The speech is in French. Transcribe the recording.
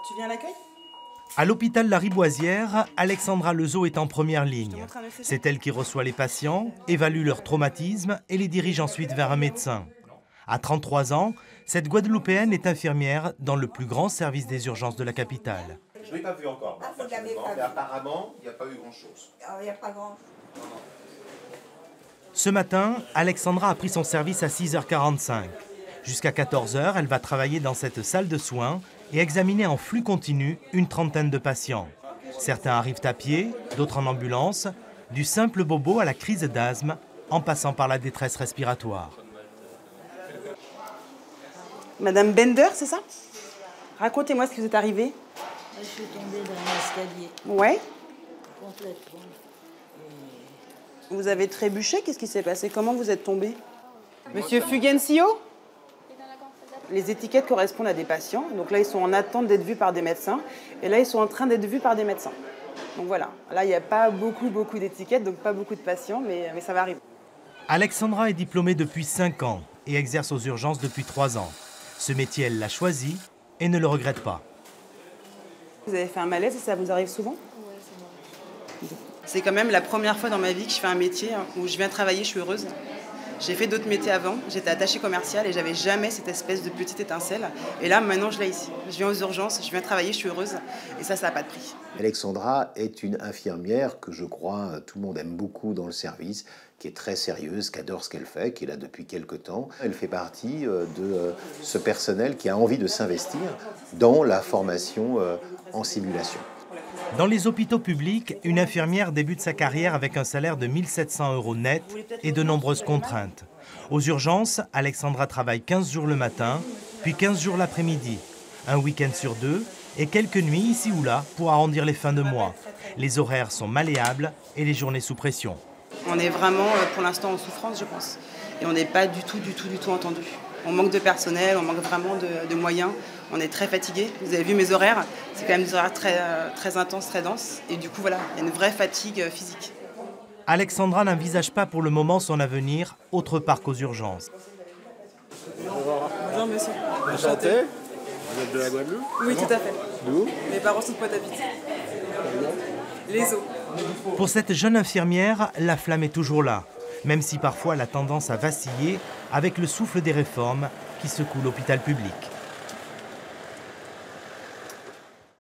Tu viens à l'accueil? À l'hôpital Lariboisière, Alexandra Lezeau est en première ligne. C'est elle qui reçoit les patients, évalue leur traumatisme et les dirige ensuite vers un médecin. À 33 ans, cette Guadeloupéenne est infirmière dans le plus grand service des urgences de la capitale. Je ne l'ai pas vu encore, Ah, vous l'avez pas mais vu. apparemment, il n'y a pas eu grand-chose. Il n'y a pas grand. Ce matin, Alexandra a pris son service à 6h45. Jusqu'à 14h, elle va travailler dans cette salle de soins et examiner en flux continu une trentaine de patients. Certains arrivent à pied, d'autres en ambulance, du simple bobo à la crise d'asthme, en passant par la détresse respiratoire. Madame Bender, c'est ça? Racontez-moi ce qui vous est arrivé. Je suis tombée dans l'escalier, Ouais. complètement. Vous avez trébuché, qu'est-ce qui s'est passé? Comment vous êtes tombé? Monsieur Fugencio? Les étiquettes correspondent à des patients. Donc là, ils sont en attente d'être vus par des médecins. Et là, ils sont en train d'être vus par des médecins. Donc voilà. Là, il n'y a pas beaucoup d'étiquettes, donc pas beaucoup de patients, mais ça va arriver. Alexandra est diplômée depuis 5 ans et exerce aux urgences depuis 3 ans. Ce métier, elle l'a choisi et ne le regrette pas. Vous avez fait un malaise et ça vous arrive souvent? C'est quand même la première fois dans ma vie que je fais un métier où je viens travailler, je suis heureuse. J'ai fait d'autres métiers avant, j'étais attachée commerciale et j'avais jamais cette espèce de petite étincelle. Et là, maintenant, je l'ai ici. Je viens aux urgences, je viens travailler, je suis heureuse. Et ça n'a pas de prix. Alexandra est une infirmière que je crois tout le monde aime beaucoup dans le service, qui est très sérieuse, qui adore ce qu'elle fait, qui est là depuis quelque temps. Elle fait partie de ce personnel qui a envie de s'investir dans la formation en simulation. Dans les hôpitaux publics, une infirmière débute sa carrière avec un salaire de 1 700 € net et de nombreuses contraintes. Aux urgences, Alexandra travaille 15 jours le matin, puis 15 jours l'après-midi, un week-end sur 2 et quelques nuits ici ou là pour arrondir les fins de mois. Les horaires sont malléables et les journées sous pression. On est vraiment, pour l'instant, en souffrance, je pense. Et on n'est pas du tout entendu. On manque de personnel, on manque vraiment de moyens. On est très fatigué. Vous avez vu mes horaires, c'est quand même des horaires très intenses, très denses. Et du coup, voilà, il y a une vraie fatigue physique. Alexandra n'envisage pas pour le moment son avenir autre part qu'aux urgences. Bonjour monsieur. Enchanté. Vous êtes de la Guadeloupe? Oui, tout à fait. D'où? Mes parents sont de Pointe-à-Pitre. Les eaux. Pour cette jeune infirmière, la flamme est toujours là, même si parfois elle a tendance à vaciller avec le souffle des réformes qui secouent l'hôpital public.